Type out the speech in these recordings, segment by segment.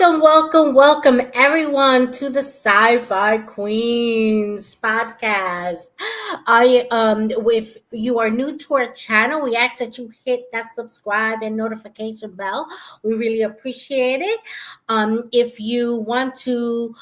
Welcome everyone to the Sci-Fi Queens podcast. If you are new to our channel, we ask that you hit that subscribe and notification bell. We really appreciate it. If you want to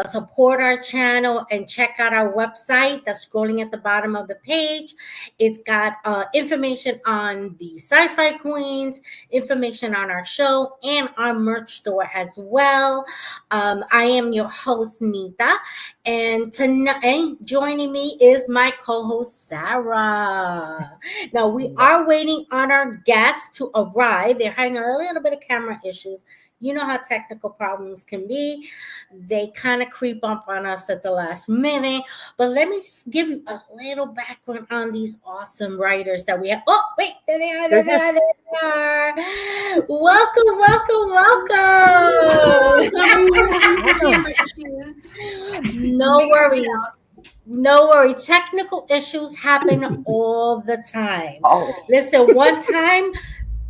support our channel and check out our website, that's scrolling at the bottom of the page. It's got information on the Sci-Fi Queens, information on our show, and our merch store as well. I am your host, Nita, and tonight joining me is my co-host, Sarah. Now, we are waiting on our guests to arrive. They're having a little bit of camera issues. You know how technical problems can be. They kind of creep up on us at the last minute. But let me just give you a little background on these awesome writers that we have. Oh, wait, there they are. Welcome. No worries. No worry. Technical issues happen all the time. Listen, one time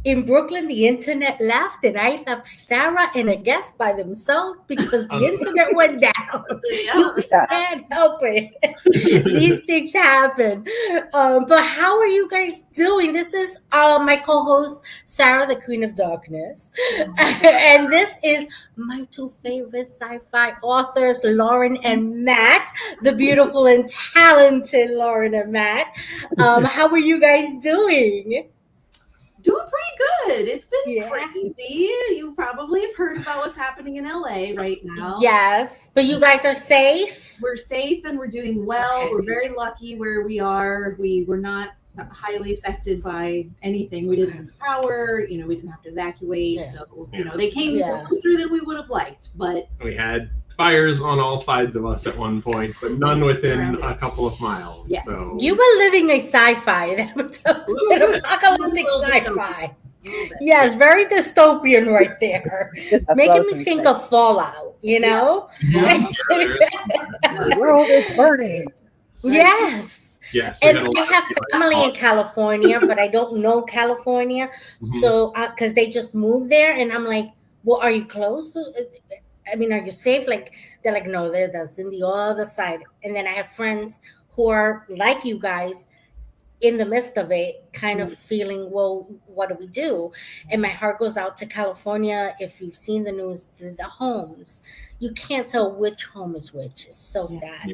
in Brooklyn, the internet left, and I left Sarah and a guest by themselves because the internet went down. You can't help it. These things happen. But how are you guys doing? This is my co-host, Sarah, the Queen of Darkness. And this is my two favorite sci-fi authors, Lauren and Matt, the beautiful and talented Lauren and Matt. How are you guys doing? Doing pretty good. It's been crazy. You probably have heard about what's happening in LA right now. Yes, but you guys are safe? We're safe and we're doing well. Okay. We're very lucky where we are. We were not highly affected by anything. We didn't lose power. We didn't have to evacuate. Yeah. So, they came closer than we would have liked. But we had fires on all sides of us at one point, but none within a couple of miles. Yes. So you were living a sci-fi, an apocalyptic sci-fi. Yes, very dystopian right there. Making me think of Fallout, Yeah. The world is burning. Yes. Yes. And I have family in California, but I don't know California. Mm-hmm. So, because they just moved there, and I'm like, well, are you close? I mean, are you safe? They're like, no, that's in the other side. And then I have friends who are like you guys in the midst of it, kind of feeling, well, what do we do? And my heart goes out to California. If you've seen the news, the homes, you can't tell which home is which. It's so sad.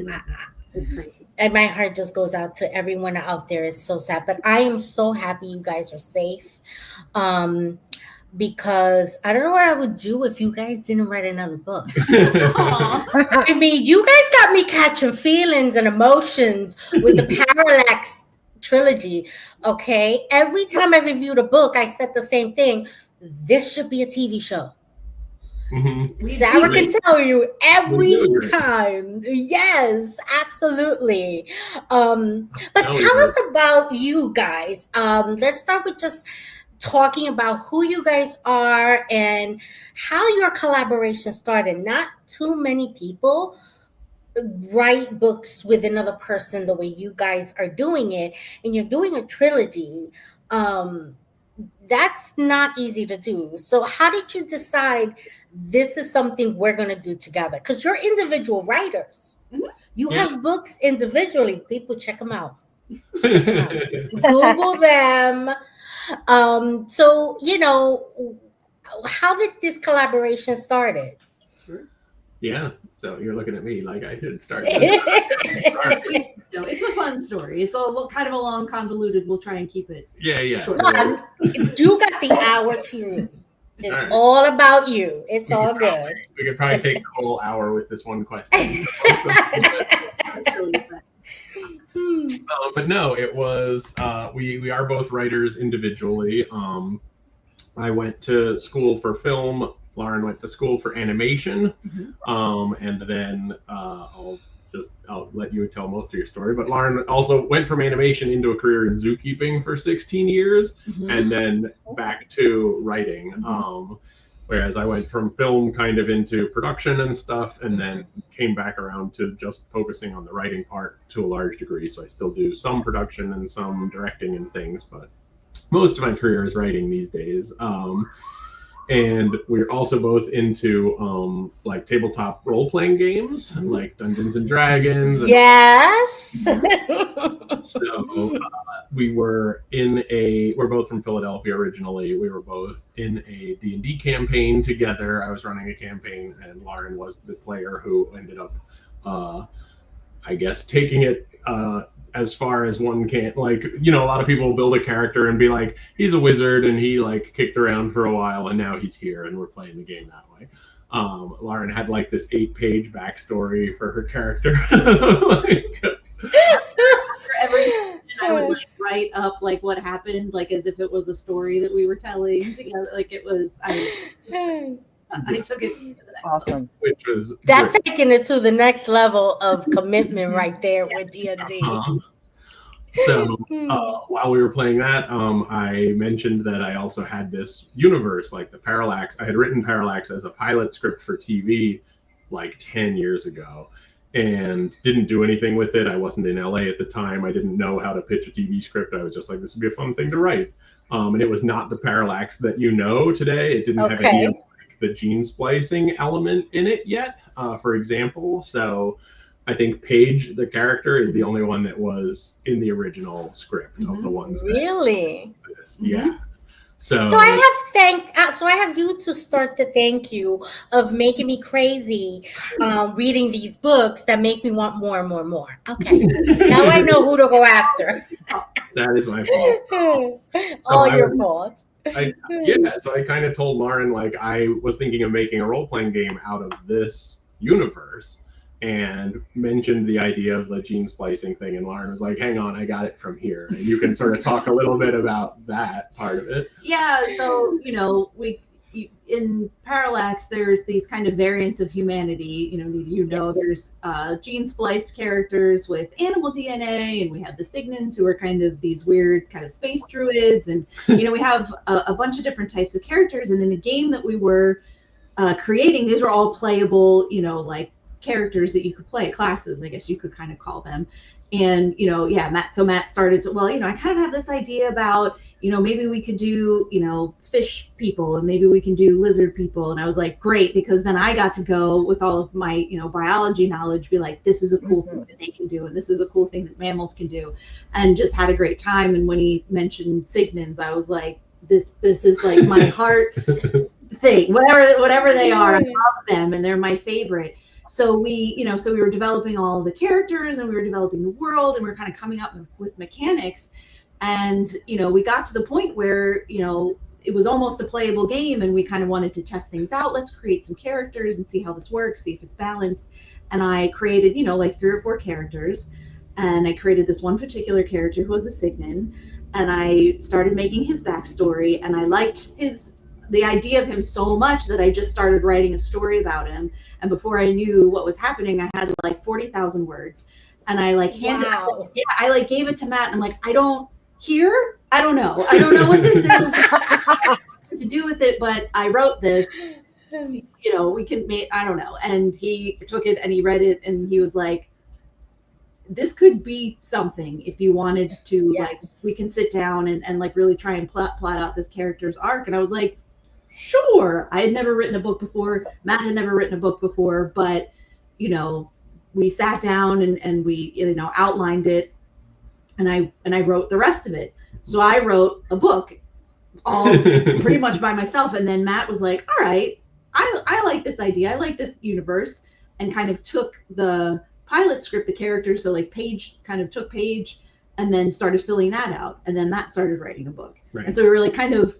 It's crazy. And my heart just goes out to everyone out there. It's so sad. But I am so happy you guys are safe. Because I don't know what I would do if you guys didn't write another book. I mean, you guys got me catching feelings and emotions with the Parallax trilogy. Okay. Every time I reviewed a book, I said the same thing. This should be a TV show. Mm-hmm. Sarah can tell you every time. Yes, absolutely. But tell us about you guys. Let's start with just talking about who you guys are and how your collaboration started. Not too many people write books with another person the way you guys are doing it, and you're doing a trilogy. That's not easy to do. So how did you decide this is something we're going to do together? Because you're individual writers. Mm-hmm. You have books individually. People check them out. Google them. So, how did this collaboration started? Yeah. So you're looking at me like I should start. It's a fun story. It's all kind of a long, convoluted. We'll try and keep it. Yeah. Short. No, you got the hour to you. It's all about you. It's all good. We could probably take a whole hour with this one question. But no, it was, we are both writers individually. I went to school for film. Lauren went to school for animation. Mm-hmm. And then I'll let you tell most of your story. But Lauren also went from animation into a career in zookeeping for 16 years, mm-hmm. and then back to writing. Mm-hmm. Whereas I went from film kind of into production and stuff, and then came back around to just focusing on the writing part to a large degree. So I still do some production and some directing and things, but most of my career is writing these days. And we're also both into like tabletop role-playing games, like Dungeons and Dragons. Yes. So we're both from Philadelphia originally. We were both in a D&D campaign together. I was running a campaign, and Lauren was the player who ended up, I guess, taking it as far as one can. Like, a lot of people build a character and be like, he's a wizard and he like kicked around for a while and now he's here and we're playing the game that way. Lauren had like this 8-page backstory for her character. Every I would like write up like what happened, like as if it was a story that we were telling together. Like it was, I took it to the next awesome. Which was that's great. Taking it to the next level of commitment right there with D&D. So while we were playing that, I mentioned that I also had this universe, like the Parallax. I had written Parallax as a pilot script for TV like 10 years ago and didn't do anything with it. I wasn't in LA at the time. I didn't know how to pitch a TV script. I was just like, this would be a fun thing to write. And it was not the Parallax that you know today. It didn't have any of like, the gene splicing element in it yet, for example. So I think Paige, the character, is the only one that was in the original script of the ones that exist. Yeah. So I have you to start the thank you of making me crazy reading these books that make me want more and more and more. Okay. Now I know who to go after. That is my fault. All your fault. So I kind of told Lauren, like, I was thinking of making a role-playing game out of this universe and mentioned the idea of the gene splicing thing, and Lauren was like, hang on, I got it from here. And you can sort of talk a little bit about that part of it. Yeah, so in Parallax there's these kind of variants of humanity. There's gene spliced characters with animal DNA, and we have the Signans, who are kind of these weird kind of space druids, and we have a bunch of different types of characters. And in the game that we were creating, these are all playable, like characters that you could play, classes, I guess you could kind of call them. And Matt started to, I kind of have this idea about, maybe we could do, fish people, and maybe we can do lizard people. And I was like, great, because then I got to go with all of my, biology knowledge, be like, this is a cool thing that they can do, and this is a cool thing that mammals can do, and just had a great time. And when he mentioned Signans, I was like, this is like my heart thing, whatever they are, I love them and they're my favorite. So we were developing all the characters, and we were developing the world, and we were kind of coming up with mechanics. And, we got to the point where, it was almost a playable game, and we kind of wanted to test things out. Let's create some characters and see how this works, see if it's balanced. And I created, like 3 or 4 characters, and I created this one particular character who was a Signan, and I started making his backstory, and I liked the idea of him so much that I just started writing a story about him. And before I knew what was happening, I had like 40,000 words, and I like handed it. I like gave it to Matt, and I'm like, I don't know what this is to do with it, but I wrote this, we can make, I don't know. And he took it and he read it, and he was like, this could be something if you wanted to. Like, we can sit down and like really try and plot out this character's arc. And I was like, sure. I had never written a book before. Matt had never written a book before, but we sat down and we outlined it, and I wrote the rest of it. So I wrote a book all pretty much by myself. And then Matt was like, all right, I like this idea, I like this universe, and kind of took the pilot script, the characters, so like Paige kind of took Paige and then started filling that out, and then Matt started writing a book. Right. And so we were like kind of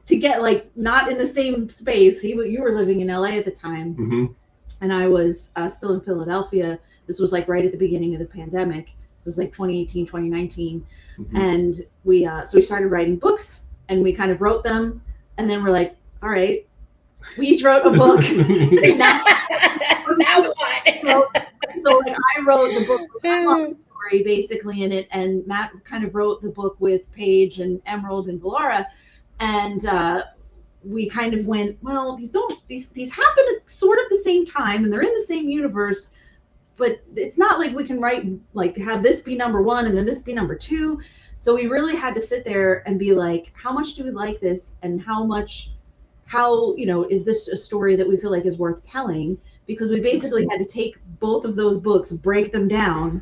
to get like not in the same space. You were living in LA at the time, and I was still in Philadelphia. This was like right at the beginning of the pandemic. This was like 2018, 2019. And we started writing books, and we kind of wrote them, and then we're like, all right, we each wrote a book. Now what? So like I wrote the book with my story basically in it, and Matt kind of wrote the book with Paige and Emerald and Valara. And we kind of went, well, these happen at sort of the same time, and they're in the same universe, but it's not like we can write, like have this be number 1 and then this be number 2. So we really had to sit there and be like, how much do we like this, and how how, is this a story that we feel like is worth telling? Because we basically had to take both of those books, break them down,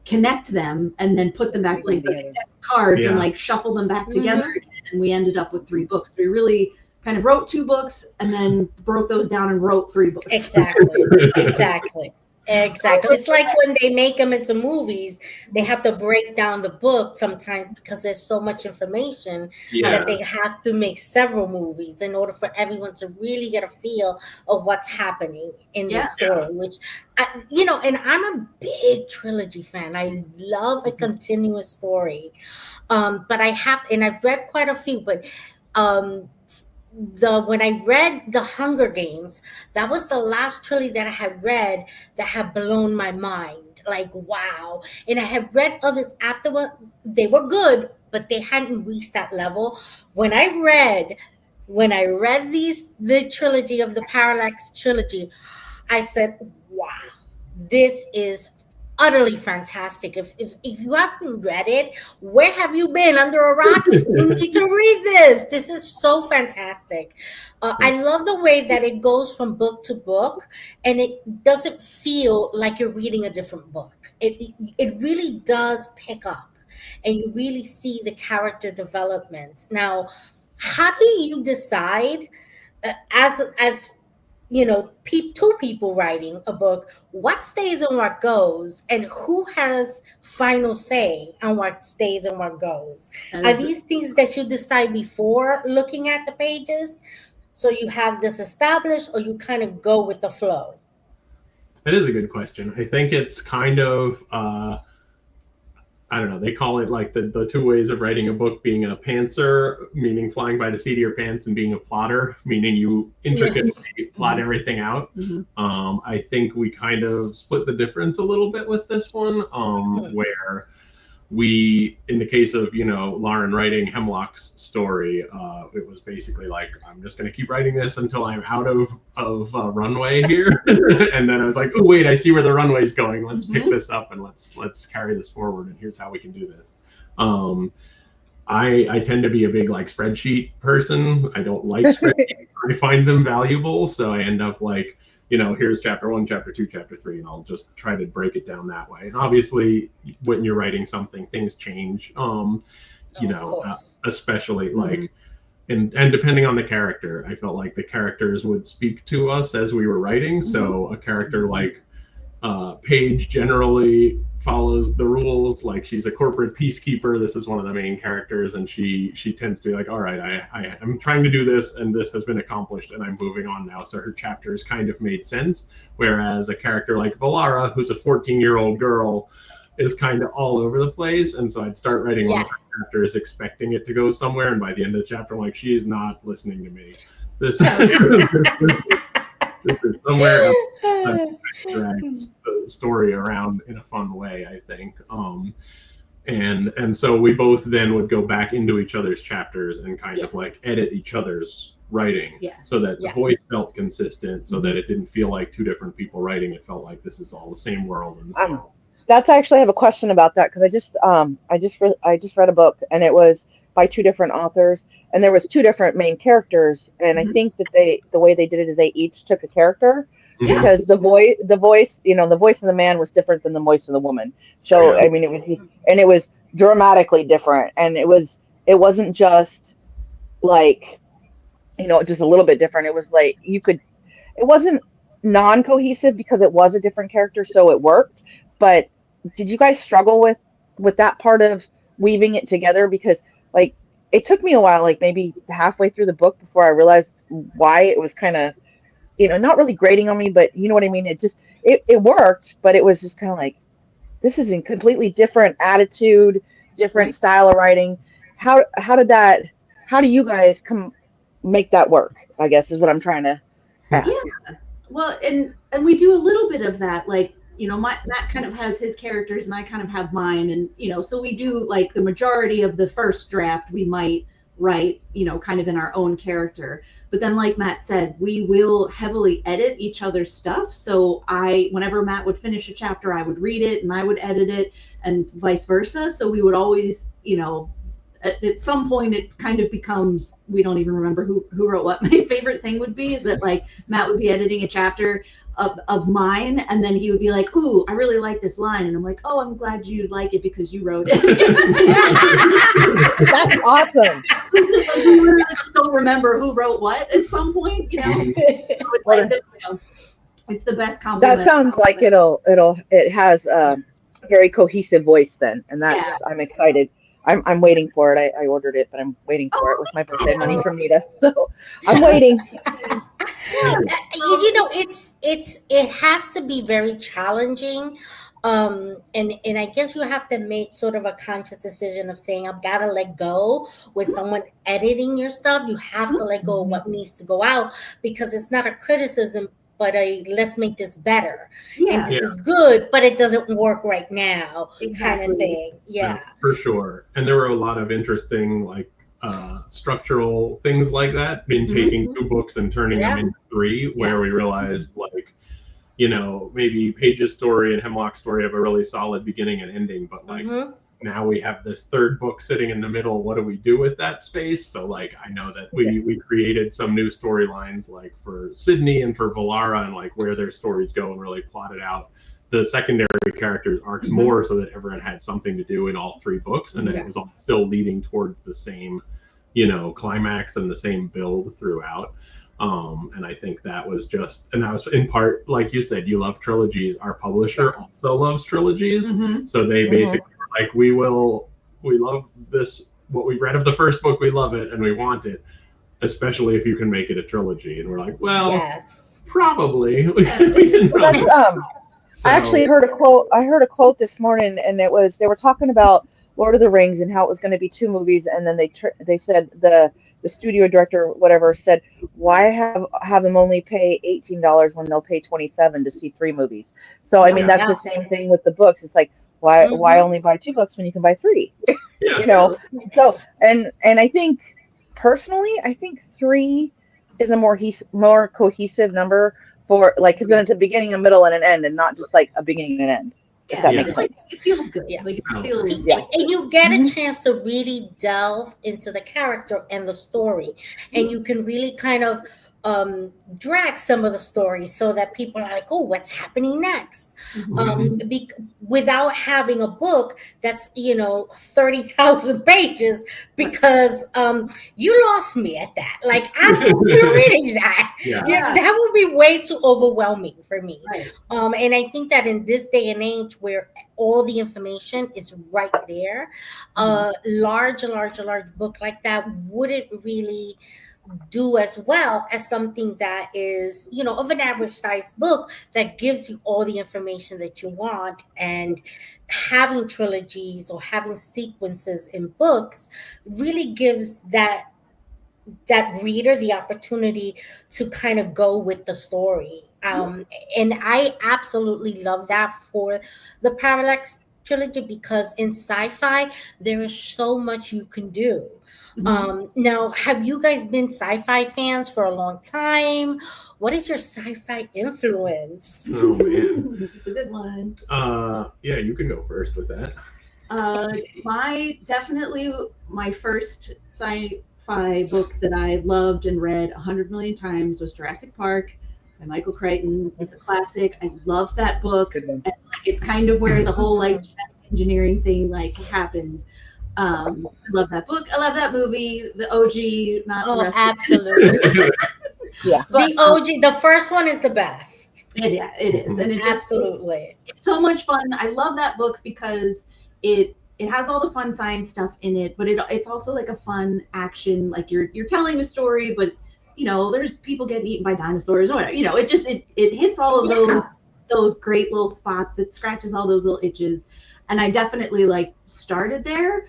connect them, and then put them back like the cards and like shuffle them back together again. And we ended up with 3 books. We really kind of wrote 2 books and then broke those down and wrote 3 books. Exactly. It's like when they make them into movies, they have to break down the book sometimes because there's so much information that they have to make several movies in order for everyone to really get a feel of what's happening in the story, which, and I'm a big trilogy fan. I love a continuous story. But I've read quite a few, but when I read The Hunger Games, that was the last trilogy that I had read that had blown my mind. Like, wow. And I had read others afterward. They were good, but they hadn't reached that level. When I read the trilogy of the Parallax trilogy, I said, wow, this is utterly fantastic. If you haven't read it, where have you been? Under a rock? You need to read this. This is so fantastic. I love the way that it goes from book to book, and it doesn't feel like you're reading a different book. It really does pick up, and you really see the character developments. Now, how do you decide as two people writing a book, what stays and what goes, and who has final say on what stays and what goes? Are these things that you decide before looking at the pages, so you have this established, or you kind of go with the flow? That is a good question. I think it's kind of I don't know, they call it like the 2 ways of writing a book: being a pantser, meaning flying by the seat of your pants, and being a plotter, meaning you intricately plot everything out. I think we kind of split the difference a little bit with this one, where we, in the case of, Lauren writing Hemlock's story, it was basically like, I'm just going to keep writing this until I'm out of runway here. And then I was like, oh, wait, I see where the runway's going. Let's pick this up and let's carry this forward. And here's how we can do this. I tend to be a big like spreadsheet person. I don't like spreadsheets. I find them valuable. So I end up like, here's chapter 1, chapter 2, chapter 3, and I'll just try to break it down that way. And obviously, when you're writing something, things change. Especially like, and depending on the character, I felt like the characters would speak to us as we were writing. So a character like Paige generally follows the rules. Like, she's a corporate peacekeeper. This is one of the main characters, and she tends to be like, all right, I'm trying to do this, and this has been accomplished, and I'm moving on now. So her chapters kind of made sense. Whereas a character like Valara, who's a 14-year-old girl, is kind of all over the place. And so I'd start writing one of her chapters expecting it to go somewhere, and by the end of the chapter, I'm like, she is not listening to me. This is somewhere else that drags the story around in a fun way, I think. And so we both then would go back into each other's chapters and kind of like edit each other's writing, so that the voice felt consistent, so that it didn't feel like 2 different people writing. It felt like this is all the same world. And that's actually, I have a question about that, because I just read a book, and it was by 2 different authors, and there was 2 different main characters, and I think that the way they did it is they each took a character, because the voice of the man was different than the voice of the woman. So I mean, it was dramatically different, and it wasn't just like, just a little bit different. It was like it wasn't non-cohesive because it was a different character, so it worked. But did you guys struggle with that part of weaving it together? Because like, it took me a while, like maybe halfway through the book, before I realized why it was kind of, not really grating on me, but you know what I mean? It worked, but it was just kind of like, this is a completely different attitude, different style of writing. How do you guys make that work, I guess, is what I'm trying to ask. Yeah. Well, and we do a little bit of that, like, Matt kind of has his characters and I kind of have mine. And, so we do like the majority of the first draft we might write, kind of in our own character. But then, like Matt said, we will heavily edit each other's stuff. So whenever Matt would finish a chapter, I would read it and I would edit it, and vice versa. So we would always, at some point it kind of becomes, we don't even remember who wrote what. My favorite thing would be is that like Matt would be editing a chapter of mine, and then he would be like, ooh, I really like this line, and I'm like, oh, I'm glad you like it because you wrote it. That's awesome. I just don't remember who wrote what at some point, you know. It's the best compliment. That sounds like it has a very cohesive voice then, and that's I'm excited. I'm waiting for it. I ordered it, but I'm waiting for it with my birthday money from Nita, so I'm waiting. You know, it has to be very challenging, and I guess you have to make sort of a conscious decision of saying, I've got to let go. With someone editing your stuff, you have to let go of what needs to go out, because it's not a criticism, but let's make this better. And this is good, but it doesn't work right now, kind of thing. Yeah, for sure. And there were a lot of interesting like structural things like that in taking 2 books and turning them into 3, where we realized like, you know, maybe Paige's story and Hemlock's story have a really solid beginning and ending, but like now we have this 3rd book sitting in the middle. What do we do with that space? So like, I know that we created some new storylines like for Sydney and for Valara, and like where their stories go, and really plotted out the secondary characters arcs more, so that everyone had something to do in all 3 books, and then it was all still leading towards the same, you know, climax and the same build throughout. And I think that was in part, like you said, you love trilogies. Our publisher also loves trilogies. So they basically were like, we love this, what we've read of the first book, we love it and we want it, especially if you can make it a trilogy. And we're like, well, probably. We didn't know. I actually heard a quote. I heard a quote this morning, and they were talking about Lord of the Rings and how it was going to be 2 movies, and then they said the studio director, whatever, said, why have them only pay $18 when they'll pay $27 to see 3 movies? So I mean, that's the same thing with the books. It's like, why only buy 2 books when you can buy 3? You know. So and I think personally, I think 3 is a more cohesive number. For like, because then it's a beginning, a middle, and an end, and not just like a beginning and an end. If that makes sense. It feels good. Like it feels. And you get a chance to really delve into the character and the story, and you can really kind of drag some of the stories so that people are like, oh, what's happening next? Without having a book that's, you know, 30,000 pages, because you lost me at that. Like, after reading that, that would be way too overwhelming for me. And I think that in this day and age where all the information is right there, a large book like that wouldn't really do as well as something that is, you know, of an average size book that gives you all the information that you want. And having trilogies or having sequences in books really gives that reader the opportunity to kind of go with the story. And I absolutely love that for the Parallax trilogy, because in sci-fi there is so much you can do. Now, have you guys been sci-fi fans for a long time? What is your sci-fi influence? Oh man, it's a good one. Yeah, you can go first with that. My first sci-fi book that I loved and read 100 million times was Jurassic Park by Michael Crichton. It's a classic. I love that book. And, like, it's kind of where the whole like engineering thing like happened. I love that book. I love that movie. The OG, not the rest. Absolutely. The OG, the first one is the best. It is, and it's so much fun. I love that book because it has all the fun science stuff in it, but it's also like a fun action. Like you're telling a story, but you know, there's people getting eaten by dinosaurs or whatever. You know, it hits all of those great little spots. It scratches all those little itches, and I definitely like started there.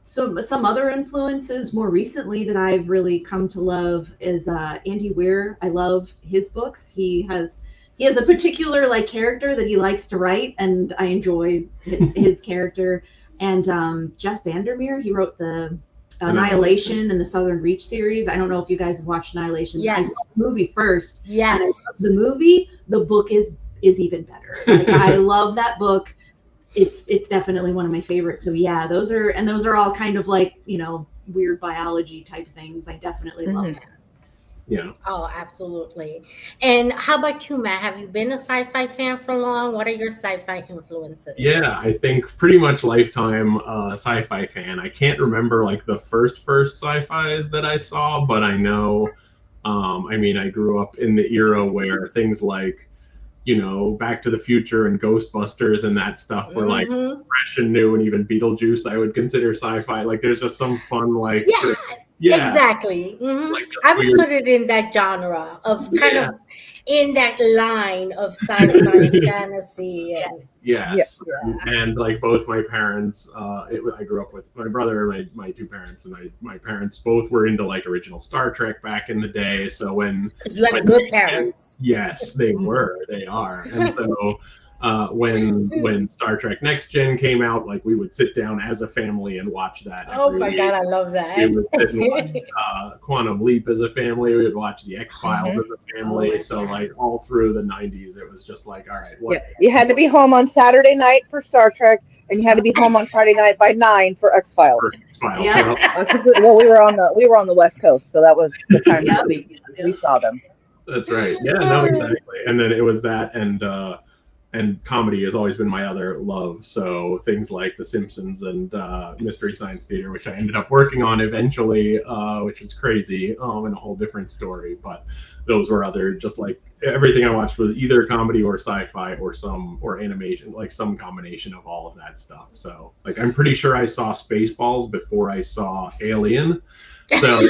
So some other influences more recently that I've really come to love is Andy Weir. I love his books. He has a particular like character that he likes to write, and I enjoy his character. And Jeff Vandermeer, he wrote the Annihilation and the Southern Reach series. I don't know if you guys have watched Annihilation. Yes. I saw the movie first. Yes. The movie, the book is even better. Like, I love that book. it's definitely one of my favorites. So yeah, those are all kind of like, weird biology type things. I definitely love that. Yeah. Oh, absolutely. And how about you, Matt? Have you been a sci-fi fan for long? What are your sci-fi influences? Yeah, I think pretty much lifetime sci-fi fan. I can't remember like the first sci-fis that I saw, but I know, I grew up in the era where things like, Back to the Future and Ghostbusters and that stuff were like fresh and new, and even Beetlejuice I would consider sci-fi. Like there's just some fun like exactly. Like I would weird, put it in that genre of kind of in that line of sci-fi and fantasy. And, yes, and like both my parents, I grew up with my brother, my two parents, and my parents both were into like original Star Trek back in the day. So when you have good parents, yes, they are, and so. When Star Trek Next Gen came out, like we would sit down as a family and watch that. Oh my God, I love that. We would sit and watch Quantum Leap as a family. We would watch the X-Files as a family. So like all through the 90s, it was just like, all right, what? Yeah. You had to be home on Saturday night for Star Trek, and you had to be home on Friday night by 9 for X-Files. Yeah. Well, we were on the West Coast, so that was the time that we saw them. That's right. Yeah, no, exactly. And then it was that, and comedy has always been my other love. So things like The Simpsons and Mystery Science Theater, which I ended up working on eventually, which was crazy, and a whole different story. But those were other, just like everything I watched was either comedy or sci-fi or animation, like some combination of all of that stuff. So like I'm pretty sure I saw Spaceballs before I saw Alien. So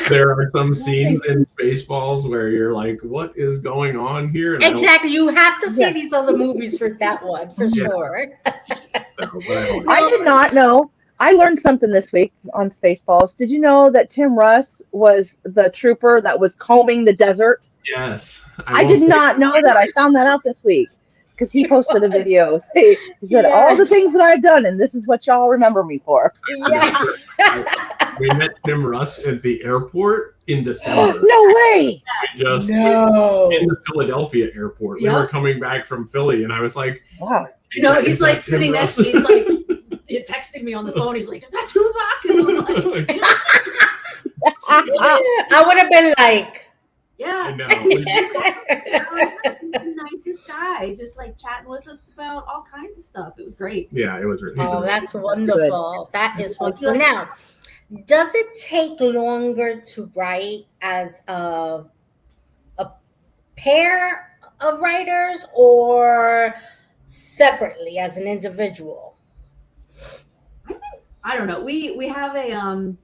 there are some scenes in Spaceballs where you're like, what is going on here? And exactly. You have to see these other movies for that one, for sure. I did not know. I learned something this week on Spaceballs. Did you know that Tim Russ was the trooper that was combing the desert? Yes. I did not know that. I found that out this week because he posted a video. He said, all the things that I've done, and this is what y'all remember me for. Yeah. We met Tim Russ at the airport in December. No way! In the Philadelphia airport. We were coming back from Philly, and I was like, wow. He's like sitting next to me. He's like texting me on the phone. He's like, is that Tuvok? And I'm like, I would have been like, yeah. I know. The nicest guy, just like chatting with us about all kinds of stuff. It was great. Yeah, it was really. That's wonderful. That is wonderful. Now, does it take longer to write as a pair of writers or separately as an individual? I don't know. We have an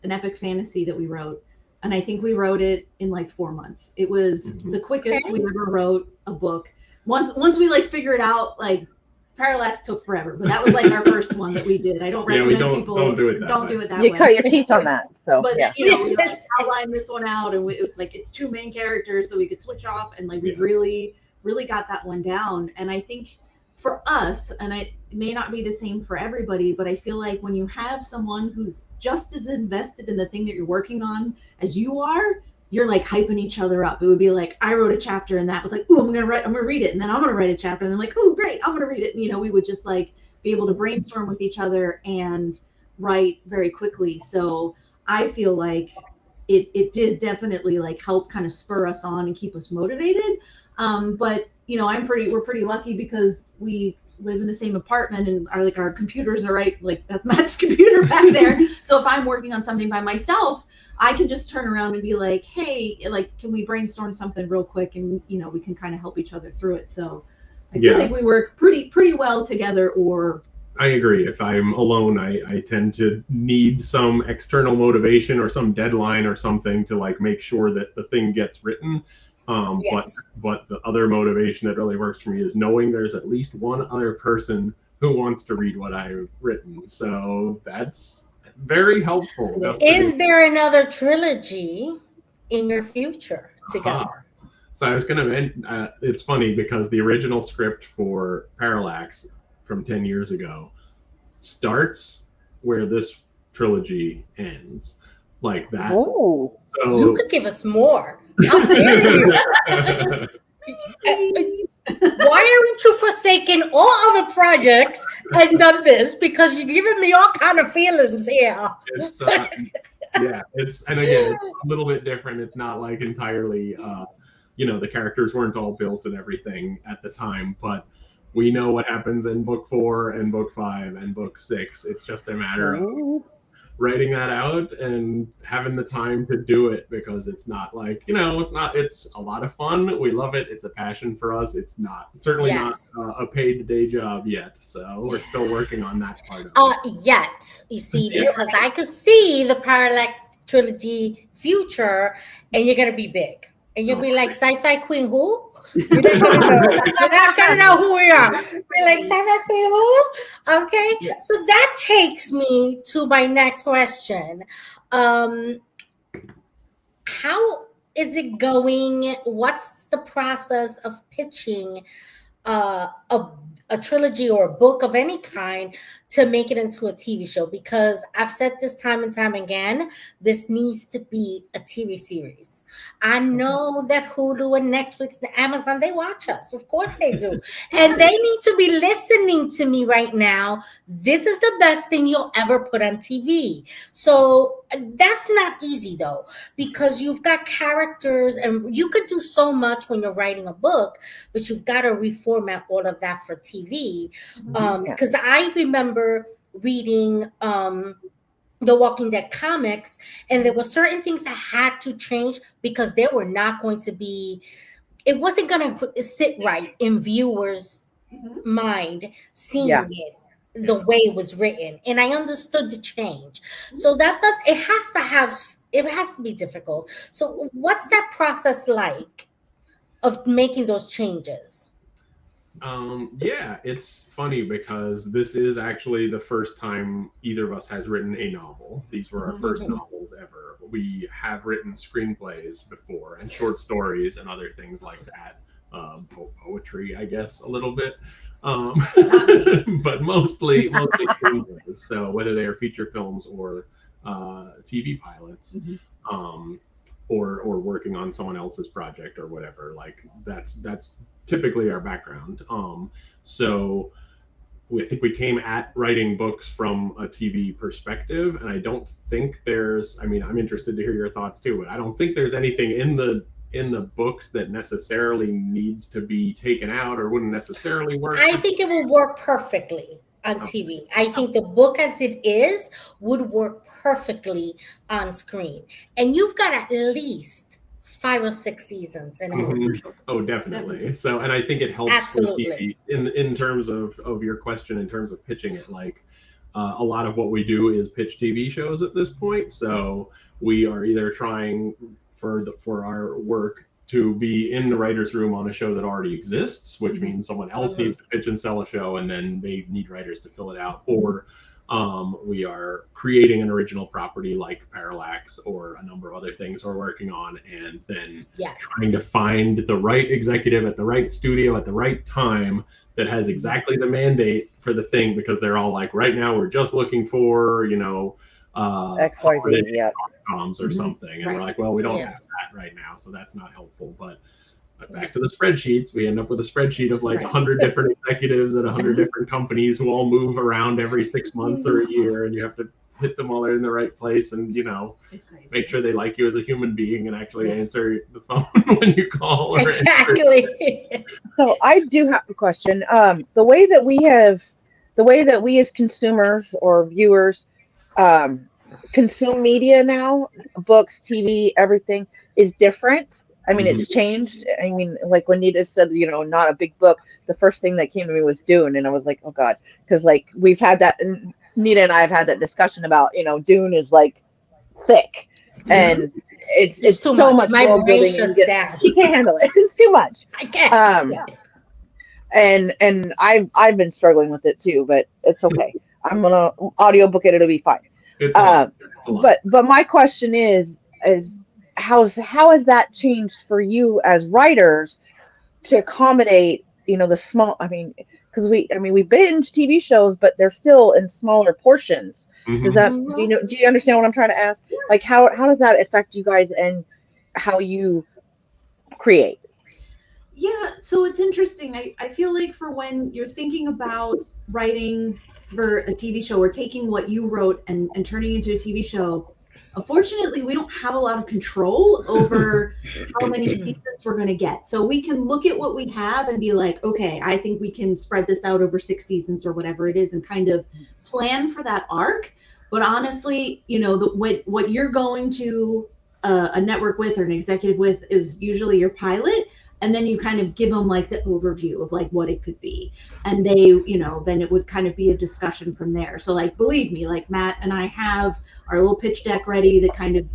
epic fantasy that we wrote. And I think we wrote it in like 4 months. It was the quickest we ever wrote a book. Once we like figured out, like Parallax took forever, but that was like our first one that we did. I don't recommend people don't do it that way. way. You cut your teeth on that. So, but we like outlined this one out, and it was like it's 2 main characters, so we could switch off, and like we really got that one down. And I think for us, and it may not be the same for everybody, but I feel like when you have someone who's just as invested in the thing that you're working on as you are, you're like hyping each other up. It would be like, I wrote a chapter and that was like, oh, I'm gonna read it, and then I'm gonna write a chapter, and then like, oh great, I'm gonna read it. And, we would just like be able to brainstorm with each other and write very quickly. So I feel like it did definitely like help kind of spur us on and keep us motivated. But we're pretty lucky because we live in the same apartment and our computers are right, like that's Matt's computer back there. So if I'm working on something by myself, I can just turn around and be like, hey, like, can we brainstorm something real quick? And, we can kind of help each other through it. So I feel like we work pretty well together. Or I agree. If I'm alone, I tend to need some external motivation or some deadline or something to like make sure that the thing gets written. But the other motivation that really works for me is knowing there's at least one other person who wants to read what I've written. So that's very helpful. Is there another trilogy in your future together? So I was going to it's funny because the original script for Parallax from 10 years ago starts where this trilogy ends. Like that. Oh, so you could give us more. How dare you? Why aren't you forsaking all other projects and done this because you're giving me all kind of feelings here. It's and again, it's a little bit different. It's not like entirely, the characters weren't all built and everything at the time, but we know what happens in book 4 and book 5 and book 6. It's just a matter of writing that out and having the time to do it, because it's not like, it's a lot of fun. We love it. It's a passion for us. It's certainly not a paid day job yet. So we're still working on that part of it. Yet, you see, because I could see the Parallax trilogy future, and you're going to be big. And you'll be like, Sci-Fi Queen who? You're not gonna know who we are. We're like, Sci-Fi Queen who? Okay. Yeah. So that takes me to my next question. How is it going? What's the process of pitching a trilogy or a book of any kind to make it into a TV show? Because I've said this time and time again, this needs to be a TV series. I know that Hulu and Netflix and Amazon, they watch us. Of course they do. And they need to be listening to me right now. This is the best thing you'll ever put on TV. So that's not easy though, because you've got characters and you could do so much when you're writing a book, but you've got to reformat all of that for TV. Because I remember reading the Walking Dead comics, and there were certain things that had to change because they were not going to be, it wasn't going to sit right in viewers' mind seeing it the way it was written. And I understood the change. So it has to be difficult. So what's that process like of making those changes? It's funny because this is actually the first time either of us has written a novel. These were our first novels ever. We have written screenplays before and short stories and other things like that. Poetry, I guess, a little bit. But mostly screenplays. So whether they are feature films or TV pilots. Or working on someone else's project or whatever, like that's typically our background. So I think we came at writing books from a TV perspective, and I don't think I'm interested to hear your thoughts too, but I don't think there's anything in the books that necessarily needs to be taken out or wouldn't necessarily work. I think it will work perfectly on TV. I think the book as it is would work perfectly on screen. And you've got at least 5 or 6 seasons in a movie. Oh, definitely. So, and I think it helps Absolutely. in terms of your question, in terms of pitching it, like a lot of what we do is pitch TV shows at this point. So we are either trying for our work to be in the writer's room on a show that already exists, which means someone else needs to pitch and sell a show, and then they need writers to fill it out. Or we are creating an original property like Parallax or a number of other things we're working on, and then trying to find the right executive at the right studio at the right time that has exactly the mandate for the thing, because they're all like, right now we're just looking for, XYZ, comms or something, and we're like, well, we don't have that right now, so that's not helpful. But back to the spreadsheets, we end up with a spreadsheet of like 100 different executives at 100 different companies who all move around every 6 months or a year, and you have to hit them all in the right place, and make sure they like you as a human being and actually answer the phone when you call. Exactly. So I do have a question. The way that we as consumers or viewers consume media now, books, TV, everything is different. I mean, it's changed. I mean, like when Nita said, not a big book, the first thing that came to me was Dune. And I was like, oh God, because like we've had that, and Nita and I have had that discussion about, Dune is like thick and it's so much. My brain shuts down. She can't handle it. It's too much. I can't. And I've been struggling with it too, but it's okay. I'm gonna audiobook it. It'll be fine. But my question is how has that changed for you as writers to accommodate, the small, because we binge TV shows, but they're still in smaller portions. Does that, do you understand what I'm trying to ask? Like how does that affect you guys and how you create? Yeah, so it's interesting. I feel like for when you're thinking about writing for a TV show or taking what you wrote and turning into a TV show, unfortunately, we don't have a lot of control over how many seasons we're going to get. So we can look at what we have and be like, okay, I think we can spread this out over 6 seasons or whatever it is and kind of plan for that arc. But honestly, what you're going to a network with or an executive with is usually your pilot, and then you kind of give them like the overview of like what it could be, and they then it would kind of be a discussion from there. So like, believe me, like Matt and I have our little pitch deck ready that kind of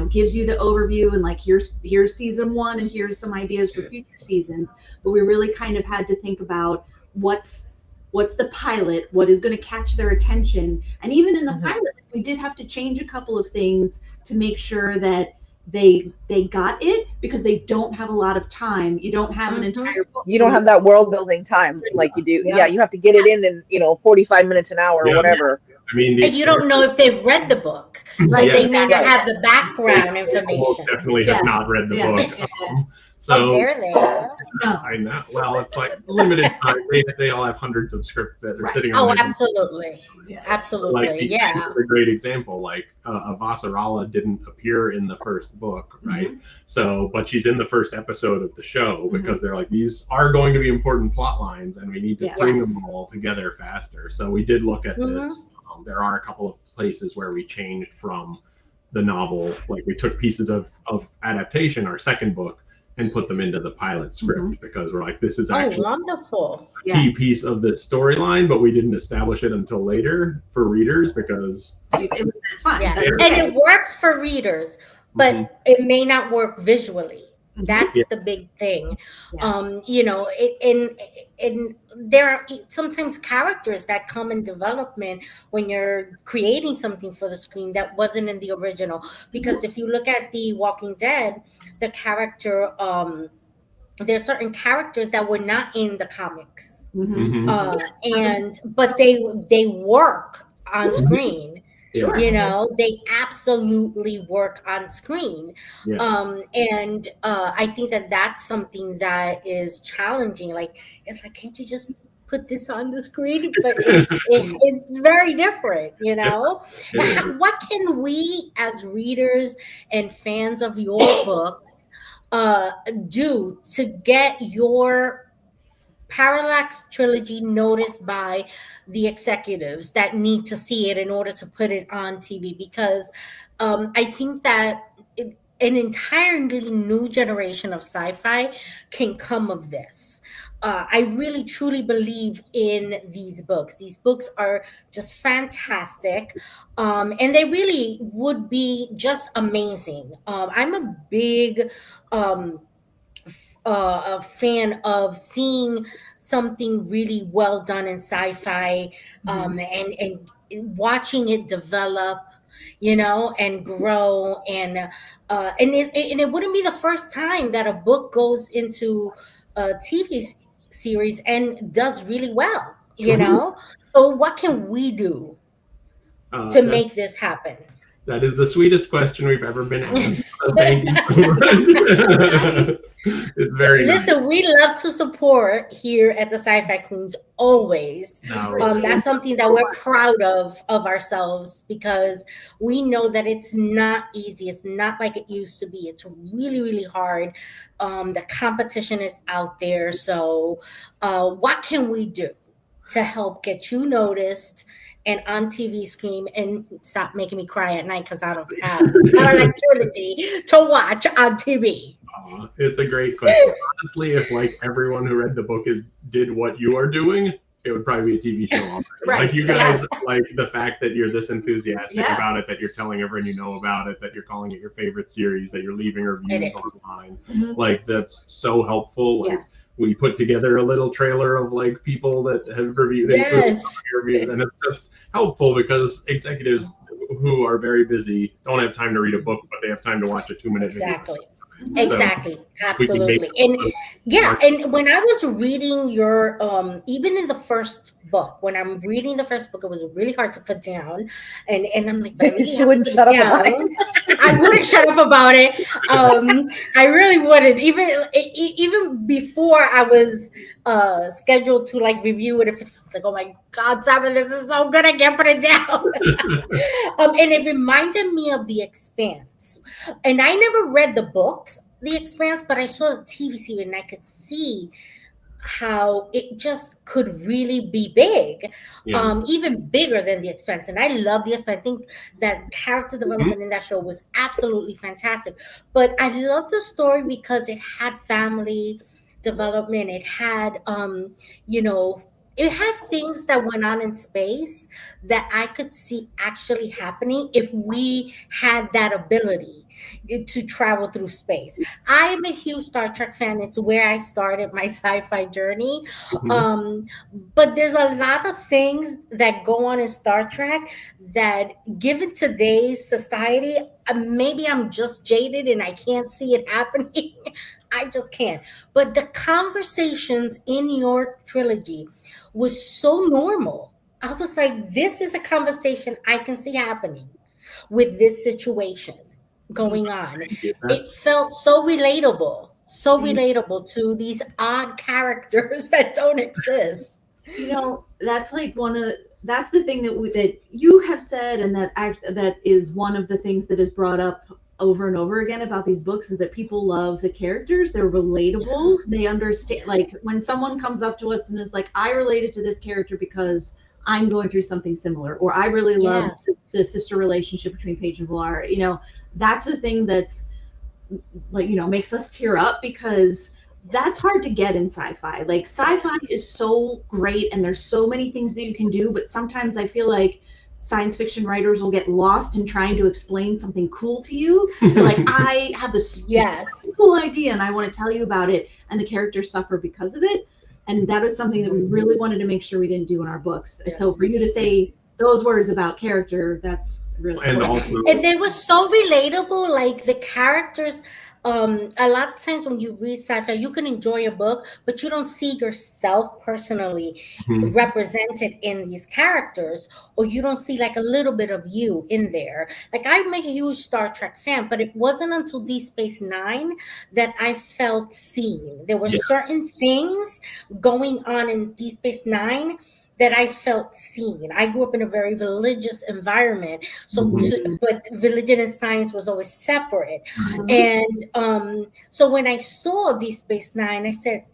gives you the overview and like here's season 1 and here's some ideas for future seasons. But we really kind of had to think about what's the pilot, what is going to catch their attention. And even in the pilot, we did have to change a couple of things to make sure that they got it, because they don't have a lot of time. You don't have an entire book. You don't have that world building time like you do. Yeah, you have to get it in 45 minutes, an hour, or whatever. I mean, and you don't know if they've read the book, so they may not have the background information. Almost definitely have not read the book. So how dare they? I know. Well, it's like limited time. They all have hundreds of scripts that are sitting on. Oh, absolutely. Absolutely. Like, a great example. Like Avasarala didn't appear in the first book, right? So, but she's in the first episode of the show because they're like, these are going to be important plot lines, and we need to bring them all together faster. So we did look at this. There are a couple of places where we changed from the novel. Like we took pieces of adaptation, our second book, and put them into the pilot script because we're like, this is actually wonderful. a key piece of the storyline, but we didn't establish it until later for readers because it's fine. Yeah. And it works for readers, but it may not work visually. That's the big thing. And there are sometimes characters that come in development when you're creating something for the screen that wasn't in the original. Because if you look at The Walking Dead, the character, there's certain characters that were not in the comics, but they work on screen. Sure. They absolutely work on screen. And I think that that's something that is challenging. Like, it's like, can't you just put this on the screen? But it's very different, What can we as readers and fans of your books do to get your Parallax trilogy noticed by the executives that need to see it in order to put it on TV? Because I think that an entirely new generation of sci-fi can come of this. I really truly believe in these books. These books are just fantastic, and they really would be just amazing. I'm a big a fan of seeing something really well done in sci-fi, and watching it develop, and grow, and it wouldn't be the first time that a book goes into a TV series and does really well, So what can we do to make this happen? That is the sweetest question we've ever been asked. So thank you so much. It's very Listen, nice. We love to support here at the Sci-Fi Queens always. That's something that we're proud of ourselves, because we know that it's not easy. It's not like it used to be. It's really, really hard. The competition is out there. So what can we do to help get you noticed and on TV screen, and stop making me cry at night because I don't have an trilogy to watch on TV? It's a great question. Honestly, if like everyone who read the book did what you are doing, it would probably be a TV show already. Like you guys, like the fact that you're this enthusiastic about it, that you're telling everyone you know about it, that you're calling it your favorite series, that you're leaving reviews online. Like that's so helpful. Like we put together a little trailer of like people that have reviewed it, and it's just helpful because executives who are very busy don't have time to read a book, but they have time to watch a 2-minute video. Exactly. Absolutely. And when I was reading your even in the first book, when I'm reading the first book, it was really hard to put down. And I'm like, but I really have to put it down. I wouldn't shut up about it. I really wouldn't. Even before I was scheduled to like review it, if I was like, oh my God, Simon, this is so good, I can't put it down. And it reminded me of The Expanse. And I never read the books, The Expanse, but I saw the TV series and I could see how it just could really be big, even bigger than The Expanse. And I love The Expanse. I think that character development in that show was absolutely fantastic. But I love the story because it had family development. It had, you know, it had things that went on in space that I could see actually happening if we had that ability to travel through space. I'm a huge Star Trek fan. It's where I started my sci-fi journey. But there's a lot of things that go on in Star Trek that, given today's society, maybe I'm just jaded and I can't see it happening. I just can't. But the conversations in your trilogy was so normal. I was like, this is a conversation I can see happening with this situation going on. It felt so relatable to these odd characters that don't exist. You know, that's like that's the thing that you have said, and that is one of the things that is brought up over and over again about these books, is that people love the characters. They're relatable. They understand, like when someone comes up to us and is like, I related to this character because I'm going through something similar, or I really love the sister relationship between Paige and Villar. You know, that's the thing that's like, you know, makes us tear up, because that's hard to get in sci-fi. Like sci-fi is so great and there's so many things that you can do, but sometimes I feel like science fiction writers will get lost in trying to explain something cool to you. Like, I have this cool idea and I want to tell you about it, and the characters suffer because of it. And that is something that we really wanted to make sure we didn't do in our books. So for you to say those words about character, that's really important. And they were so relatable. Like the characters, a lot of times when you read sci-fi, you can enjoy a book, but you don't see yourself personally represented in these characters, or you don't see like a little bit of you in there. Like, I'm a huge Star Trek fan, but it wasn't until Deep Space Nine that I felt seen. There were certain things going on in Deep Space Nine that I felt seen. I grew up in a very religious environment, but religion and science was always separate. And so when I saw Deep Space Nine, I said,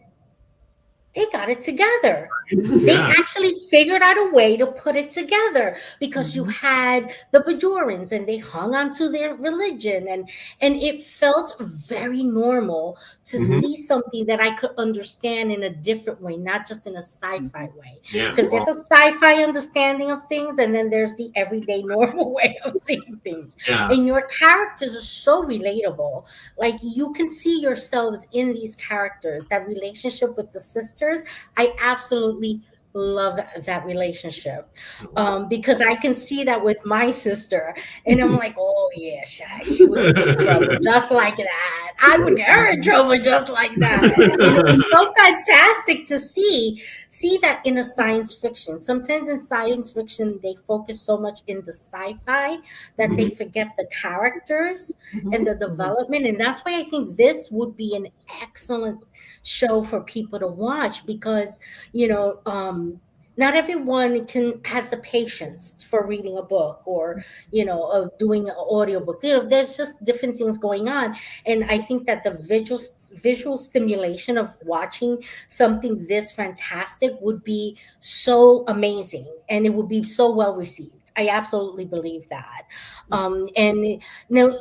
they got it together. They actually figured out a way to put it together, because you had the Bajorans and they hung on to their religion, and it felt very normal to see something that I could understand in a different way, not just in a sci-fi way. Because there's a sci-fi understanding of things, and then there's the everyday normal way of seeing things. And your characters are so relatable. Like, you can see yourselves in these characters. That relationship with the sisters, I absolutely love that relationship, because I can see that with my sister, and I'm like, oh yeah, she would get in trouble just like that. I would get her in trouble just like that. And it was so fantastic to see that in a science fiction. Sometimes in science fiction they focus so much in the sci-fi that they forget the characters and the development, and that's why I think this would be an excellent show for people to watch, because not everyone has the patience for reading a book, or of doing an audiobook. There's just different things going on, and I think that the visual stimulation of watching something this fantastic would be so amazing, and it would be so well received. I absolutely believe that. And now,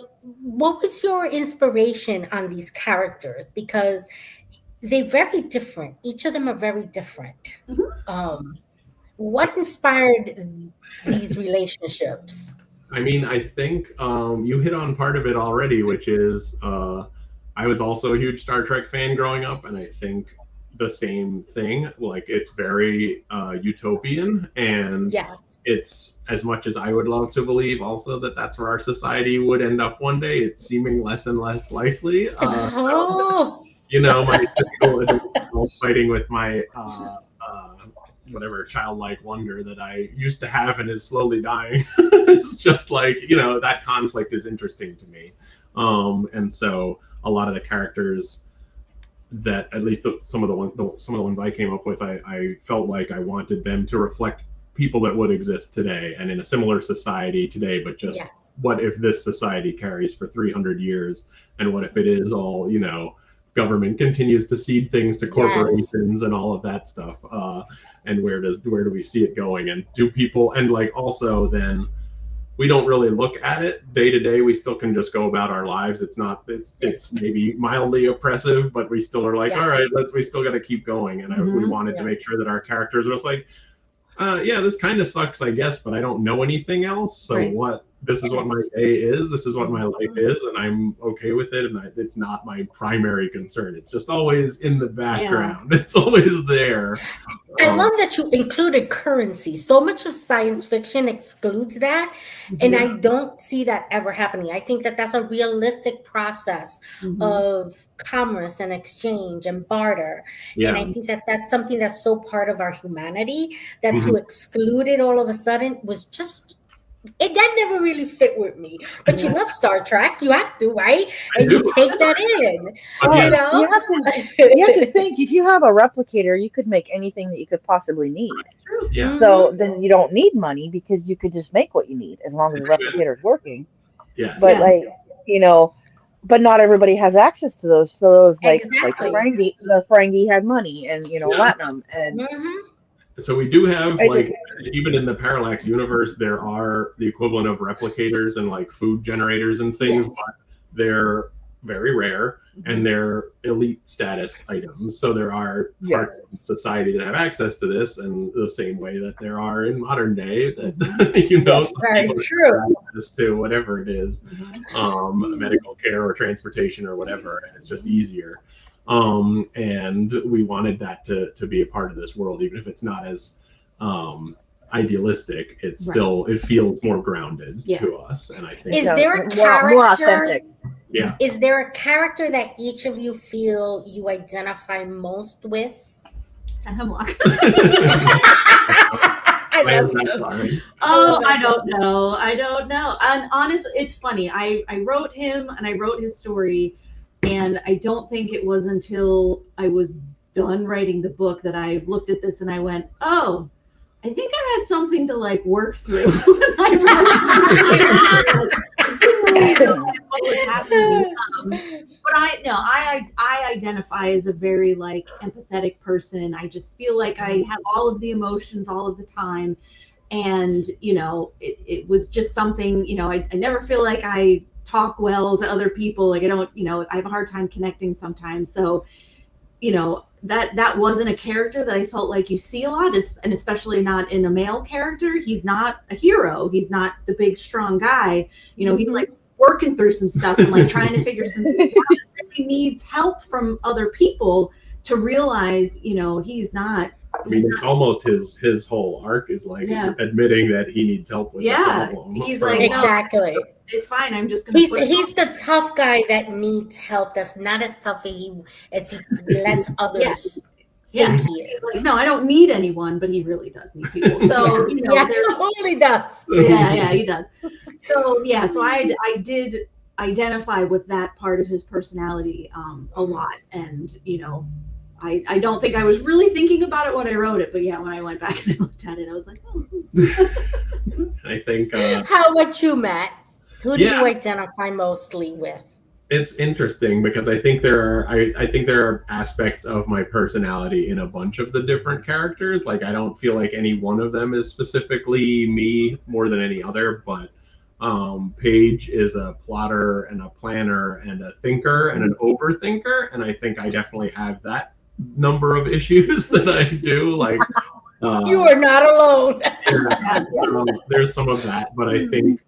what was your inspiration on these characters? Because they're very different. Each of them are very different. What inspired these relationships? I mean, I think you hit on part of it already, which is I was also a huge Star Trek fan growing up, and I think the same thing. Like, it's very utopian, and it's, as much as I would love to believe also that that's where our society would end up one day, it's seeming less and less likely. My typical adult fighting with my whatever childlike wonder that I used to have and is slowly dying. It's just like, that conflict is interesting to me. And so a lot of the characters that, at least some of the ones I came up with, I felt like I wanted them to reflect people that would exist today and in a similar society today, but just what if this society carries for 300 years, and what if it is all, government continues to seed things to corporations and all of that stuff, and where do we see it going, and do people, and like also then we don't really look at it day to day. We still can just go about our lives. It's maybe mildly oppressive, but we still are like, all right, we still got to keep going. And we wanted to make sure that our characters was like, this kind of sucks, I guess, but I don't know anything else. So this is what my day is. This is what my life is, and I'm okay with it. And it's not my primary concern. It's just always in the background. It's always there. I love that you included currency. So much of science fiction excludes that, and I don't see that ever happening. I think that that's a realistic process of commerce and exchange and barter. And I think that that's something that's so part of our humanity that to exclude it all of a sudden was just... that never really fit with me. But you love Star Trek, you have to, right? And you take that in. You have to think, if you have a replicator, you could make anything that you could possibly need. So then you don't need money, because you could just make what you need as long as the replicator is working. But but not everybody has access to those. So those like the Ferengi had money, and Latinum and so we do have, like, even in the Parallax universe, there are the equivalent of replicators and like food generators and things, but they're very rare and they're elite status items. So there are parts of society that have access to this, and the same way that there are in modern day that very true. Have access to whatever it is, medical care or transportation or whatever, and it's just easier. And we wanted that to be a part of this world, even if it's not as idealistic. It's still, it feels more grounded to us. And I think is there a character more authentic? Is there a character that each of you feel you identify most with? Hemlock. I don't know. And honestly, it's funny. I wrote him and I wrote his story. And I don't think it was until I was done writing the book that I looked at this and I went, oh, I think I had something to like work through. I didn't really know what was happening. But I identify as a very like empathetic person. I just feel like I have all of the emotions all of the time. And, it was just something, I never feel like I talk well to other people. Like I don't, I have a hard time connecting sometimes. So, that wasn't a character that I felt like you see a lot, and especially not in a male character. He's not a hero. He's not the big, strong guy. He's like working through some stuff and like trying to figure some things out. He needs help from other people to realize, he's not. It's almost his whole arc is like admitting that he needs help with the problem. He's like, exactly. No, it's fine. I'm just gonna. He's the tough guy that needs help. That's not as tough as he lets others. think he is. Like, no, I don't need anyone, but he really does need people. So he absolutely does. Yeah, he does. So so I did identify with that part of his personality a lot, and I don't think I was really thinking about it when I wrote it, but when I went back and I looked at it, I was like, oh. I think. How about you, Matt? Who do you identify mostly with? It's interesting because I think there are aspects of my personality in a bunch of the different characters. Like I don't feel like any one of them is specifically me more than any other, but Paige is a plotter and a planner and a thinker and an overthinker, and I think I definitely have that number of issues that I do. Like you are not alone. There's some of that, but I think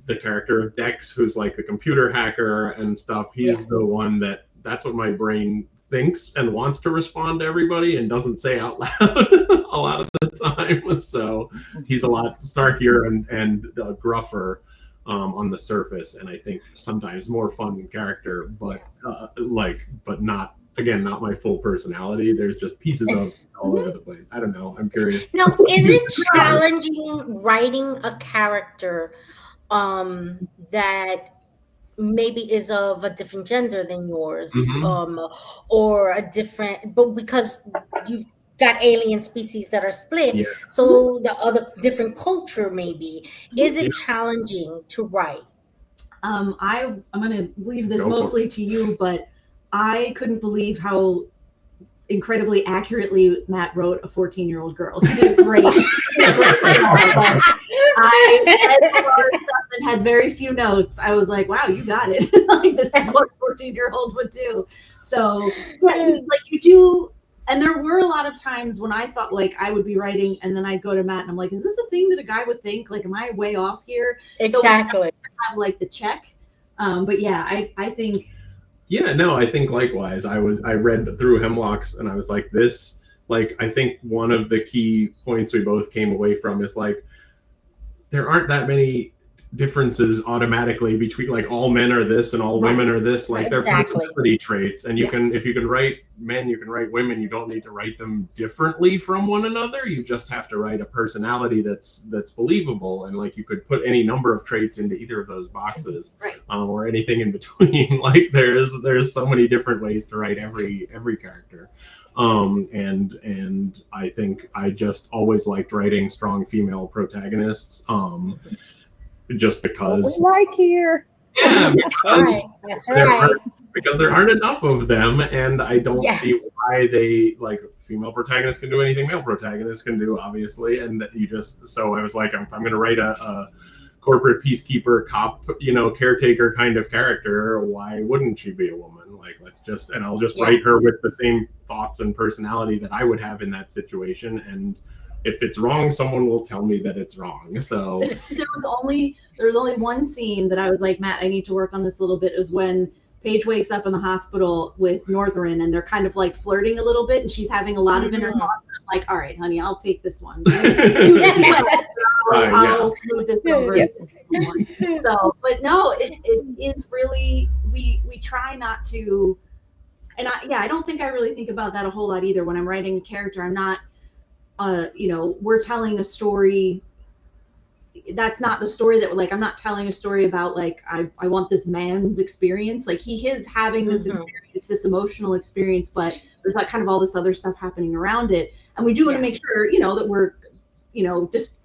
the character of Dex, who's like the computer hacker and stuff, he's the one that's what my brain thinks and wants to respond to everybody and doesn't say out loud a lot of the time. So he's a lot snarkier and gruffer on the surface, and I think sometimes more fun character, but but not again, not my full personality. There's just pieces of all over the place. I don't know. I'm curious. Now, is it challenging writing a character that maybe is of a different gender than yours, or a different, but because you've got alien species that are split, Yeah. so the other different culture maybe, is it Yeah. challenging to write? I'm going to leave this Go for mostly to you, but I couldn't believe how incredibly accurately Matt wrote a 14-year-old girl. He did a great job. I read a lot of stuff and had very few notes. I was like, wow, you got it. Like, this is what a 14-year-old would do. So, yeah, like, you do. And there were a lot of times when I thought, like, I would be writing, and then I'd go to Matt and I'm like, is this a thing that a guy would think? Like, am I way off here? Exactly. So have like the check. But yeah, I think. Yeah, no, I think likewise. I read through Hemlocks and I was like, this, like, I think one of the key points we both came away from is like, there aren't that many differences automatically between, like, all men are this and all women are this. Like, they're personality traits, and you can, if you can write men, you can write women. You don't need to write them differently from one another. You just have to write a personality that's believable, and like, you could put any number of traits into either of those boxes, or anything in between. Like, there's so many different ways to write every character. And I think I just always liked writing strong female protagonists. Just because we like here. Yeah, That's right. Because there aren't enough of them, and I don't see why they, like, female protagonists can do anything male protagonists can do, obviously, and that you just, so I was like, I'm going to write a corporate peacekeeper cop, caretaker kind of character. Why wouldn't she be a woman? Like, let's just, and I'll just write her with the same thoughts and personality that I would have in that situation, and if it's wrong, someone will tell me that it's wrong. So there was only one scene that I was like, Matt, I need to work on this a little bit, is when Paige wakes up in the hospital with Northrun, and they're kind of like flirting a little bit, and she's having a lot of inner thoughts. And I'm like, all right, honey, I'll take this one. I'll smooth this over. So, but no, it is really, we try not to, and I don't think I really think about that a whole lot either. When I'm writing a character, I'm not, we're telling a story. That's not the story that, like, I'm not telling a story about, like, I want this man's experience. Like, he is having this experience, this emotional experience, but there's like kind of all this other stuff happening around it. And we do want to make sure, that we're, just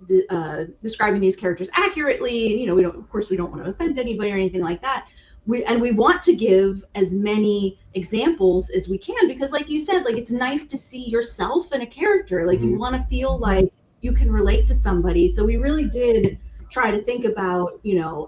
describing these characters accurately. And, we don't want to offend anybody or anything like that. We want to give as many examples as we can, because, like you said, like, it's nice to see yourself in a character. Like, you want to feel like you can relate to somebody. So we really did try to think about,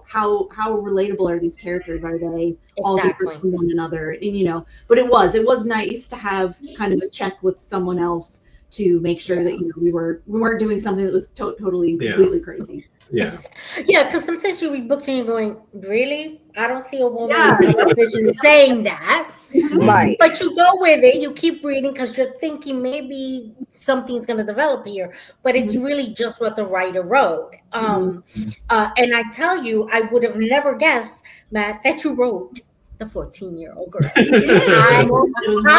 how relatable are these characters? Are they all different from one another? And, but it was nice to have kind of a check with someone else to make sure that, we weren't doing something that was totally completely crazy. Yeah, because sometimes you read books and you're going, really? I don't see a woman in a position saying that. Right. But you go with it, you keep reading because you're thinking maybe something's going to develop here, but it's really just what the writer wrote. And I tell you, I would have never guessed, Matt, that you wrote the 14-year-old girl. I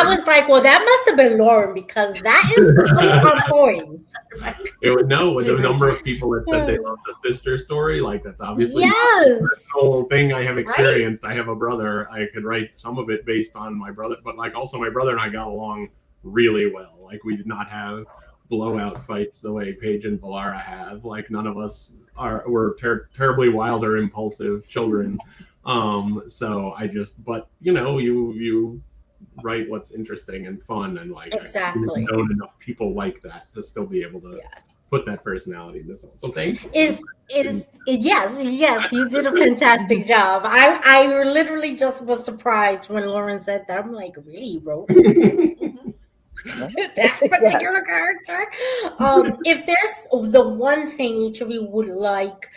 was like, well, that must have been Lauren, because that is so on point. With the number of people that said they loved the sister story, like, that's obviously the whole thing I have experienced. I have a brother. I could write some of it based on my brother, but, like, also my brother and I got along really well. Like, we did not have blowout fights the way Paige and Valara have. Like, none of us were terribly wild or impulsive children. So I just, but you write what's interesting and fun, and, like, I've known enough people like that to still be able to put that personality in this one. So thank you. Yes, you did a fantastic job. I literally just was surprised when Lauren said that. I'm like, really, you wrote that particular character? If there's the one thing each of you would like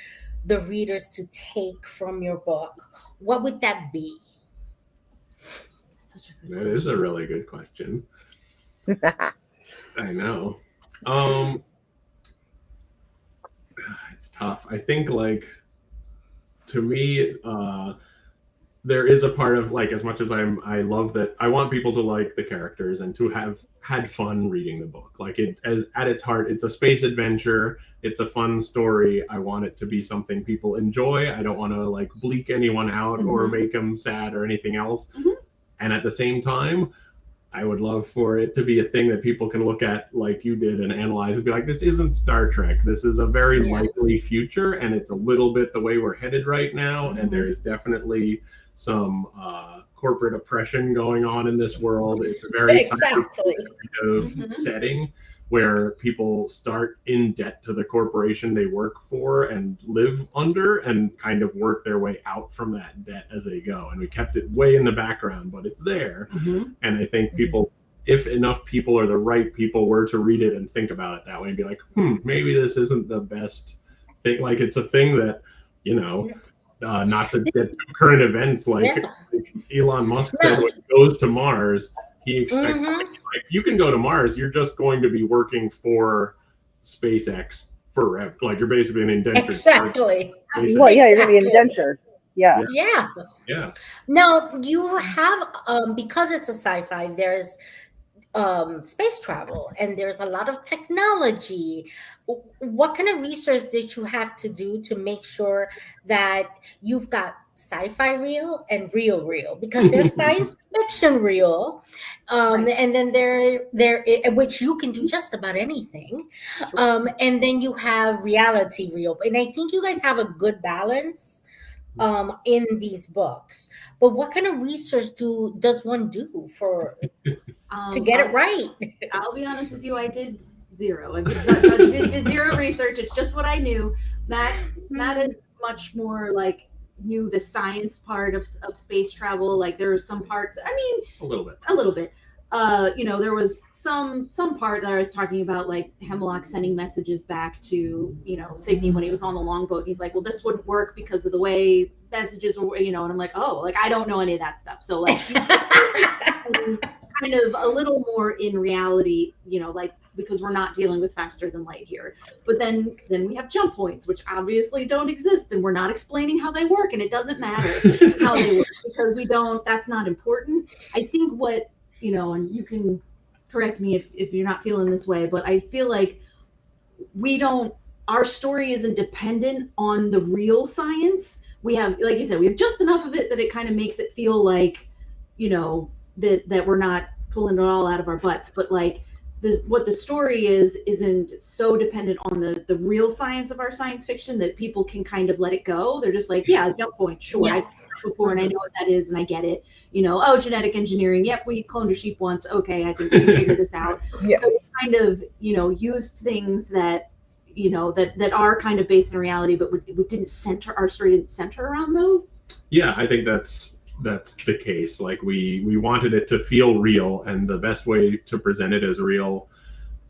the readers to take from your book, what would that be? That is a really good question. I know. It's tough. I think, like, to me, there is a part of like, as much as I love that, I want people to like the characters and to have had fun reading the book. Like it, as at its heart, it's a space adventure. It's a fun story. I want it to be something people enjoy. I don't want to like bleak anyone out or make them sad or anything else. And at the same time, I would love for it to be a thing that people can look at like you did and analyze and be like, this isn't Star Trek. This is a very likely future, and it's a little bit the way we're headed right now. And there is definitely some corporate oppression going on in this world. It's a very kind of setting where people start in debt to the corporation they work for and live under, and kind of work their way out from that debt as they go. And we kept it way in the background, but it's there. And I think people, if enough people or the right people were to read it and think about it that way and be like, maybe this isn't the best thing. Like it's a thing that, you know, not to get to current events, like Elon Musk said when he goes to Mars, he expects like you can go to Mars, you're just going to be working for SpaceX forever. Like you're basically an indentured. Exactly. Well, yeah, you're gonna be an indentured. Yeah. Now you have because it's a sci-fi, there's space travel and there's a lot of technology. What kind of research did you have to do to make sure that you've got sci-fi real and real? Because there's science fiction real, and then there which you can do just about anything, and then you have reality real. And I think you guys have a good balance in these books. But what kind of research does one do for to get it right? I'll be honest with you, I did zero. I did zero research. It's just what I knew. Matt is much more like knew the science part of space travel. Like there are some parts, I mean, a little bit. You know, there was some part that I was talking about, like Hemlock sending messages back to, you know, Sydney when he was on the longboat. He's like, well, this wouldn't work because of the way messages were, you know, and I'm like, oh, like I don't know any of that stuff. So like kind of a little more in reality, you know, like because we're not dealing with faster than light here. But then we have jump points, which obviously don't exist, and we're not explaining how they work, and it doesn't matter how they work because that's not important. I think what, you know, and you can correct me if you're not feeling this way, but I feel like our story isn't dependent on the real science. We have, like you said, we have just enough of it that it kind of makes it feel like, you know, that we're not pulling it all out of our butts. But like what the story isn't so dependent on the real science of our science fiction that people can kind of let it go. They're just like, yeah, jump point, sure. I've seen that before and I know what that is and I get it. You know, oh, genetic engineering. Yep, we cloned a sheep once. Okay, I think we can figure this out. So we kind of, you know, used things that, you know, that are kind of based in reality, but our story didn't center around those. Yeah, I think that's the case. Like we wanted it to feel real, and the best way to present it as real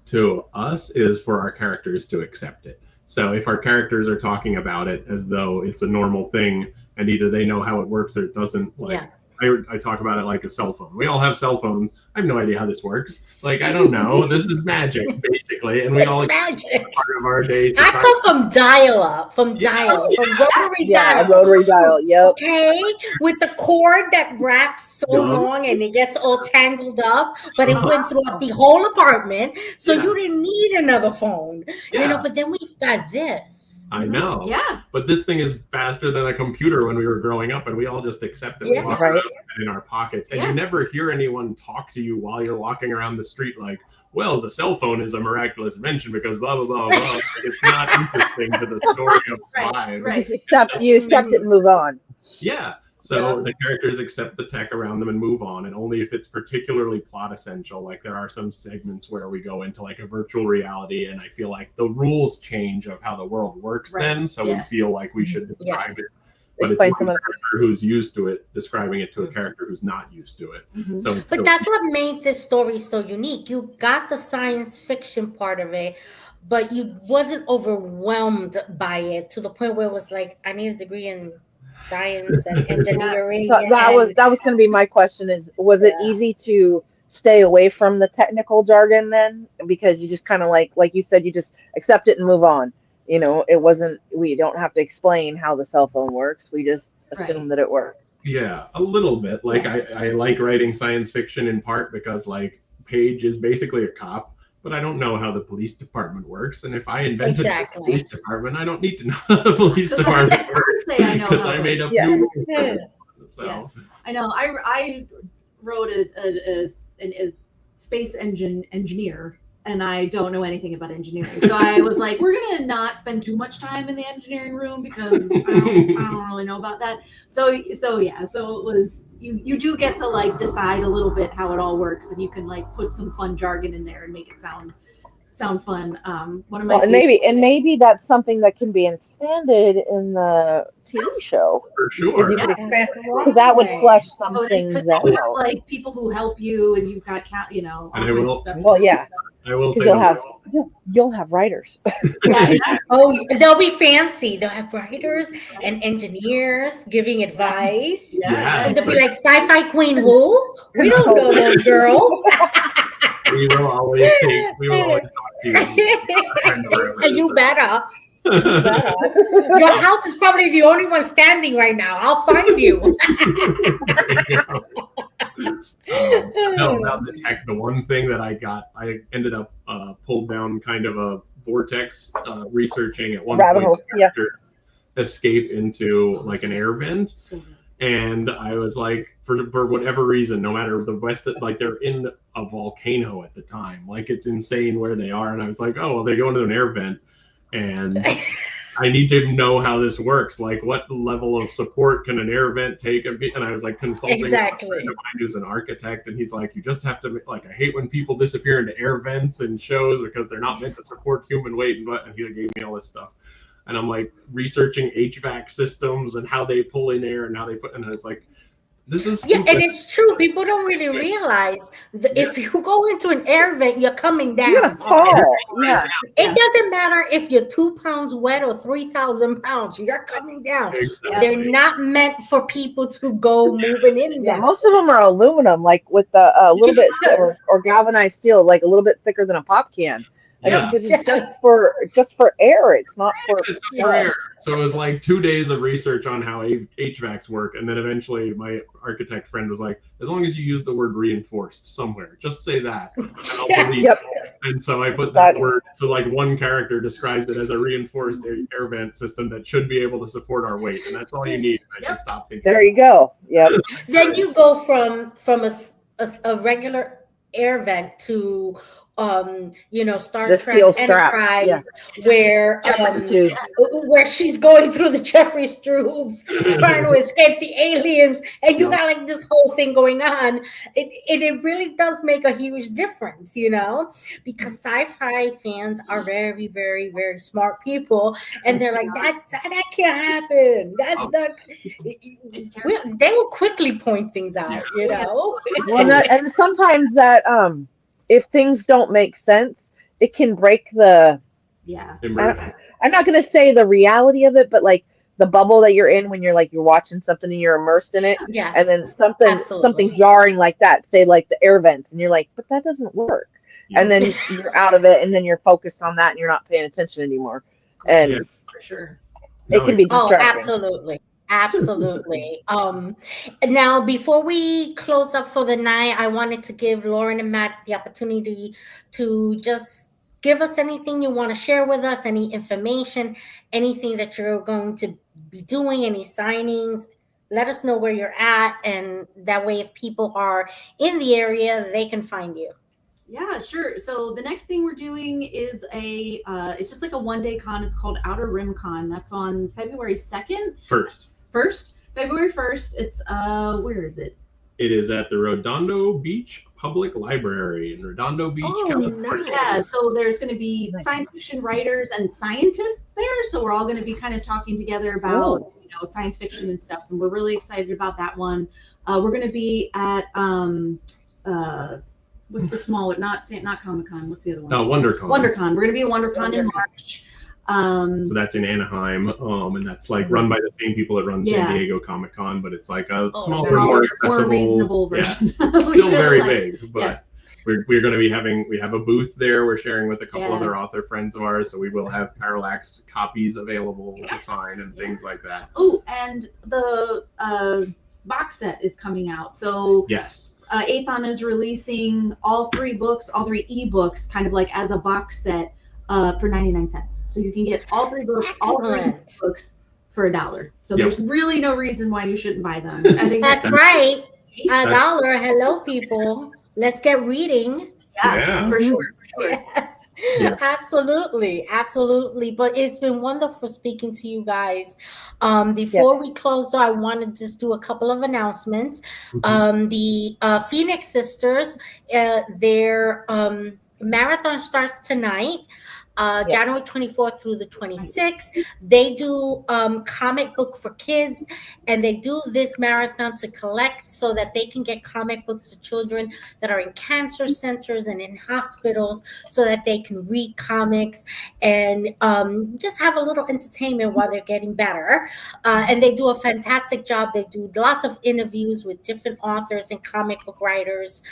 to us is for our characters to accept it. So if our characters are talking about it as though it's a normal thing, and either they know how it works or it doesn't, like I talk about it like a cell phone. We all have cell phones. I have no idea how this works. Like, I don't know. This is magic, basically. And we all magic. Part of our days. I come from dial-up, from rotary dial. Rotary dial, yep. Okay, with the cord that wraps so long and it gets all tangled up, but it went throughout the whole apartment, so you didn't need another phone. You know, but then we've got this. I know. Yeah. But this thing is faster than a computer when we were growing up, and we all just accept it. We walk around in our pockets. And you never hear anyone talk to you while you're walking around the street like, well, the cell phone is a miraculous invention because blah, blah, blah, blah. It's not interesting to the story of lives. Right. You accept it and move on. Yeah. So the characters accept the tech around them and move on, and only if it's particularly plot essential. Like there are some segments where we go into like a virtual reality, and I feel like the rules change of how the world works then, so we feel like we should describe it. But it's one character who's used to it describing it to a character who's not used to it. So but that's what made this story so unique. You got the science fiction part of it, but you wasn't overwhelmed by it to the point where it was like, I need a degree in science and engineering. That was going to be my question: was it easy to stay away from the technical jargon then, because you just kind of like you said, you just accept it and move on? You know, it wasn't. We don't have to explain how the cell phone works. We just assume that it works. Yeah, a little bit. Like I like writing science fiction in part because like Paige is basically a cop, but I don't know how the police department works. And if I invented this police department, I don't need to know how the police department works because I made up new rules. So I know. I wrote a space engineer, and I don't know anything about engineering. So I was like, we're gonna not spend too much time in the engineering room because I don't really know about that. So yeah. So it was you do get to like decide a little bit how it all works, and you can like put some fun jargon in there and make it sound fun. One of my and maybe that's something that can be expanded in the TV show. For sure. You could expand, because that would flesh some things out. You have, like people who help you, and you've got all kinds of stuff. Well, yeah. I will say you'll have writers. Oh, they'll be fancy. They'll have writers and engineers giving advice. Yeah. And they'll be like, Sci-Fi Queen who? We don't know those girls. We will always talk to you. You better. Your house is probably the only one standing right now. I'll find you. No, about the tech, the one thing that I ended up pulled down kind of a vortex researching at one point to escape into like an air vent. And I was like, for whatever reason, no matter the West, like they're in a volcano at the time. Like it's insane where they are. And I was like, oh, well, they go into an air vent. And I need to know how this works. Like what level of support can an air vent take? And I was like consulting with a friend of mine who's an architect. And he's like, you just have to, like, I hate when people disappear into air vents and shows because they're not meant to support human weight. And he gave me all this stuff. And I'm like researching HVAC systems and how they pull in air and how they put, and I was like, this is stupid. And it's true. People don't really realize that if you go into an air vent, you're coming down. It doesn't matter if you're 2 pounds wet or 3,000 pounds. You're coming down. Exactly. They're not meant for people to go moving in. Yeah, most of them are aluminum, like with a little bit or galvanized steel, like a little bit thicker than a pop can. It's just for air. It's not for air. So it was like 2 days of research on how HVACs work, and then eventually my architect friend was like, "As long as you use the word reinforced somewhere, just say that." And I'll believe it. And so I put that word. So like one character describes it as a reinforced air vent system that should be able to support our weight, and that's all you need. I can stop thinking. There you go. Yep. Then you go from a regular air vent to Star Trek Enterprise, where she's going through the Jeffrey tubes trying to escape the aliens, and you got like this whole thing going on. It really does make a huge difference, because sci-fi fans are very, very, very smart people, and they're like, that can't happen. That's not. They will quickly point things out, Well, and sometimes that if things don't make sense, it can break the I'm not going to say the reality of it, but like the bubble that you're in when you're watching something and you're immersed in it. Yes, and then something jarring like that, say like the air vents, and you're like, but that doesn't work. And then you're out of it, and then you're focused on that and you're not paying attention anymore. And for sure. It can be distracting. Absolutely. Now, before we close up for the night, I wanted to give Lauren and Matt the opportunity to just give us anything you want to share with us, any information, anything that you're going to be doing, any signings. Let us know where you're at, and that way if people are in the area, they can find you. Yeah, sure. So the next thing we're doing is it's just like a one-day con. It's called Outer Rim Con. That's on February 2nd. February 1st. It's where is it? It is at the Redondo Beach Public Library in Redondo Beach, California. Yeah, so there's going to be science fiction writers and scientists there. So we're all going to be kind of talking together about science fiction and stuff, and we're really excited about that one. We're going to be at what's the smaller, not Comic-Con, what's the other one? WonderCon. WonderCon. We're going to be at WonderCon in March. So that's in Anaheim, and that's like run by the same people that run San Diego Comic-Con, but it's like a smaller, more accessible, more reasonable version. Still very big, but we're going to be we have a booth there. We're sharing with a couple other author friends of ours, so we will have Parallax copies available to sign and things like that. Oh, and the box set is coming out. So yes. Athon is releasing all 3 books, all 3 ebooks, kind of like as a box set for 99 cents. So you can get all 3 books, all 3 books for $1. So there's really no reason why you shouldn't buy them. I think that's right. $1. Hello, people. Let's get reading. Yeah, for sure. Yeah. Absolutely. But it's been wonderful speaking to you guys. Before we close, I want to just do a couple of announcements. The Phoenix Sisters, their marathon starts tonight. January 24th through the 26th. They do comic book for kids, and they do this marathon to collect so that they can get comic books to children that are in cancer centers and in hospitals so that they can read comics and just have a little entertainment while they're getting better. And they do a fantastic job. They do lots of interviews with different authors and comic book writers.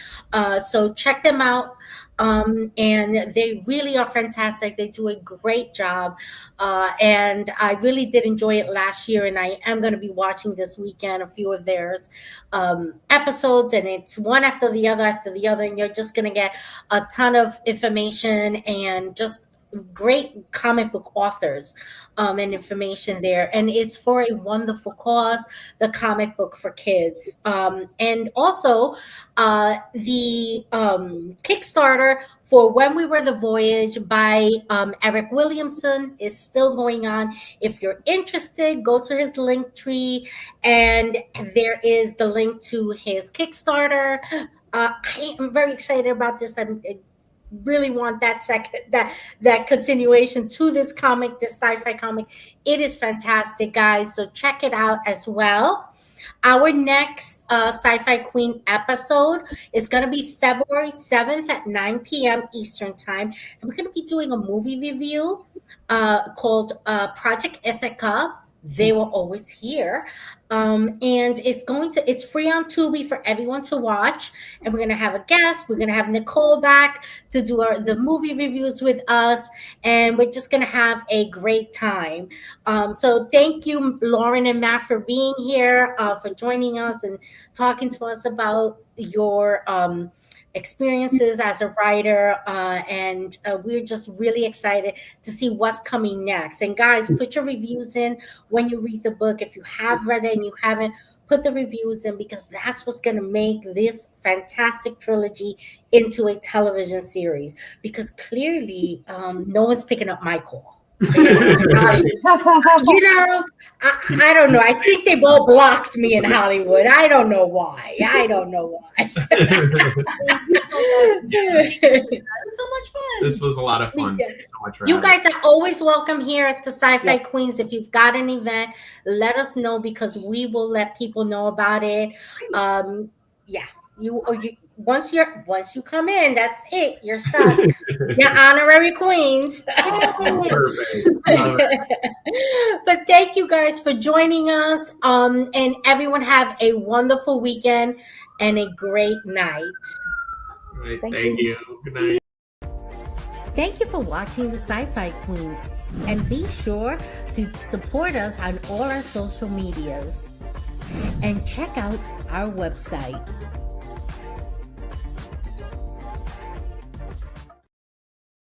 So check them out. And they really are fantastic. They do a great job. And I really did enjoy it last year. And I am going to be watching this weekend a few of their episodes. And it's one after the other. And you're just going to get a ton of information and just great comic book authors and information there. And it's for a wonderful cause, the comic book for kids. And also the Kickstarter for When We Were the Voyage by Eric Williamson is still going on. If you're interested, go to his link tree, and there is the link to his Kickstarter. I am very excited about this. I really want that continuation to this comic, this sci-fi comic. It is fantastic, guys. So check it out as well. Our next Sci-Fi Queen episode is going to be February 7th at 9 p.m. Eastern Time. And we're going to be doing a movie review called Project Ithaca. They Were Always Here. And it's free on Tubi for everyone to watch. And we're going to have a guest. We're going to have Nicole back to do the movie reviews with us. And we're just going to have a great time. So thank you, Lauren and Matt, for being here, for joining us and talking to us about your experiences as a writer, and we're just really excited to see what's coming next. And guys, put your reviews in when you read the book. If you have read it and you haven't, put the reviews in, because that's what's going to make this fantastic trilogy into a television series, because clearly no one's picking up my call. I don't know. I think they've all blocked me in Hollywood. I don't know why. It was so much fun. This was a lot of fun. So much you guys are always welcome here at the Sci-Fi Queens. If you've got an event, let us know, because we will let people know about it. Once you come in, that's it. You're stuck. You're honorary queens. Perfect. But thank you guys for joining us. And everyone have a wonderful weekend and a great night. Right, thank you. Good night. Thank you for watching the Sci-Fi Queens. And be sure to support us on all our social medias. And check out our website,